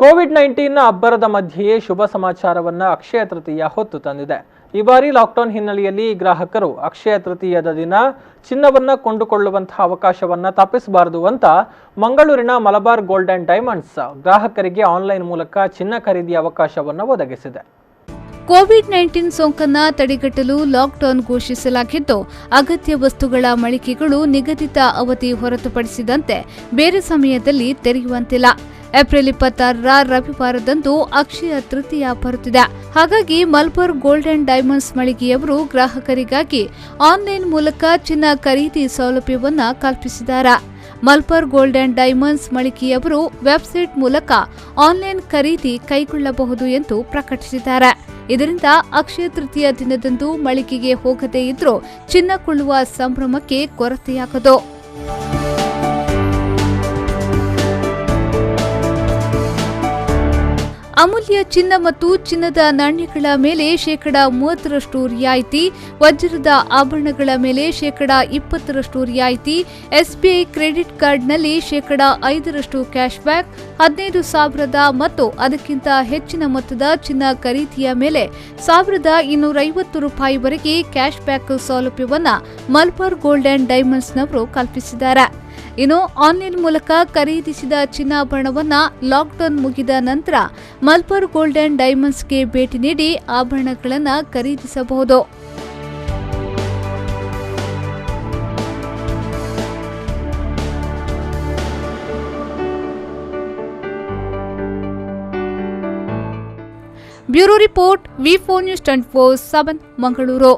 COVID-19 ಅಬ್ಬರದ ಮಧ್ಯೆಯೇ ಶುಭ ಸಮಾಚಾರವನ್ನು ಅಕ್ಷಯ ತೃತೀಯ ಹೊತ್ತು ತಂದಿದೆ. ಈ ಬಾರಿ ಲಾಕ್ಡೌನ್ ಹಿನ್ನೆಲೆಯಲ್ಲಿ ಗ್ರಾಹಕರು ಅಕ್ಷಯ ತೃತೀಯದ ದಿನ ಚಿನ್ನವನ್ನು ಕೊಂಡುಕೊಳ್ಳುವಂತಹ ಅವಕಾಶವನ್ನು ತಪ್ಪಿಸಬಾರದು ಅಂತ ಮಂಗಳೂರಿನ ಮಲಬಾರ್ ಗೋಲ್ಡ್ ಅಂಡ್ ಡೈಮಂಡ್ಸ್ ಗ್ರಾಹಕರಿಗೆ ಆನ್ಲೈನ್ ಮೂಲಕ ಚಿನ್ನ ಖರೀದಿ ಅವಕಾಶವನ್ನು ಒದಗಿಸಿದೆ. ಕೋವಿಡ್-19 ಸೋಂಕನ್ನು ತಡೆಗಟ್ಟಲು ಲಾಕ್ಡೌನ್ ಘೋಷಿಸಲಾಗಿದ್ದು, ಅಗತ್ಯ ವಸ್ತುಗಳ ಮಳಿಗೆಗಳು ನಿಗದಿತ ಅವಧಿ ಹೊರತುಪಡಿಸಿದಂತೆ ಬೇರೆ ಸಮಯದಲ್ಲಿ ತೆರೆಯುವಂತಿಲ್ಲ. ಏಪ್ರಿಲ್ 26ರ ರವಿವಾರದಂದು ಅಕ್ಷಯ ತೃತೀಯ ಬರುತ್ತಿದೆ. ಹಾಗಾಗಿ ಮಲಬಾರ್ ಗೋಲ್ಡ್ ಅಂಡ್ ಡೈಮಂಡ್ಸ್ ಮಳಿಗೆಯವರು ಗ್ರಾಹಕರಿಗಾಗಿ ಆನ್ಲೈನ್ ಮೂಲಕ ಚಿನ್ನ ಖರೀದಿ ಸೌಲಭ್ಯವನ್ನು ಕಲ್ಪಿಸಿದ್ದಾರೆ. ಮಲಬಾರ್ ಗೋಲ್ಡ್ ಅಂಡ್ ಡೈಮಂಡ್ಸ್ ಮಳಿಗೆಯವರು ವೆಬ್ಸೈಟ್ ಮೂಲಕ ಆನ್ಲೈನ್ ಖರೀದಿ ಕೈಗೊಳ್ಳಬಹುದು ಎಂದು ಪ್ರಕಟಿಸಿದ್ದಾರೆ. ಇದರಿಂದ ಅಕ್ಷಯ ತೃತೀಯ ದಿನದಂದು ಮಳಿಗೆಗೆ ಹೋಗದೇ ಇದ್ರೂ ಚಿನ್ನ ಕೊಳ್ಳುವ ಸಂಭ್ರಮಕ್ಕೆ ಕೊರತೆಯಾಗದು. ಅಮೂಲ್ಯ ಚಿನ್ನ ಮತ್ತು ಚಿನ್ನದ ನಾಣ್ಯಗಳ ಮೇಲೆ 30% ರಿಯಾಯಿತಿ, ವಜ್ರದ ಆಭರಣಗಳ ಮೇಲೆ 20% ರಿಯಾಯಿತಿ, ಎಸ್ಬಿಐ ಕ್ರೆಡಿಟ್ ಕಾರ್ಡ್ನಲ್ಲಿ 5% ಕ್ಯಾಶ್ ಬ್ಯಾಕ್, 15,000 ಮತ್ತು ಅದಕ್ಕಿಂತ ಹೆಚ್ಚಿನ ಮೊತ್ತದ ಚಿನ್ನ ಖರೀದಿಯ ಮೇಲೆ ₹1,250ವರೆಗೆ ಕ್ಯಾಶ್ ಬ್ಯಾಕ್ ಸೌಲಭ್ಯವನ್ನು ಮಲಬಾರ್ ಗೋಲ್ಡ್ ಅಂಡ್ ಡೈಮಂಡ್ಸ್ನವರು ಕಲ್ಪಿಸಿದ್ದಾರೆ. ಇನ್ನು ಆನ್ಲೈನ್ ಮೂಲಕ ಖರೀದಿಸಿದ ಚಿನ್ನಾಭರಣವನ್ನು ಲಾಕ್ಡೌನ್ ಮುಗಿದ ನಂತರ ಮಲಬಾರ್ ಗೋಲ್ಡ್ ಅಂಡ್ ಡೈಮಂಡ್ಸ್ಗೆ ಭೇಟಿ ನೀಡಿ ಆಭರಣಗಳನ್ನು ಖರೀದಿಸಬಹುದು. ಬ್ಯೂರೋ ರಿಪೋರ್ಟ್, ವಿ4 ನ್ಯೂಸ್ 24/7 ಮಂಗಳೂರು.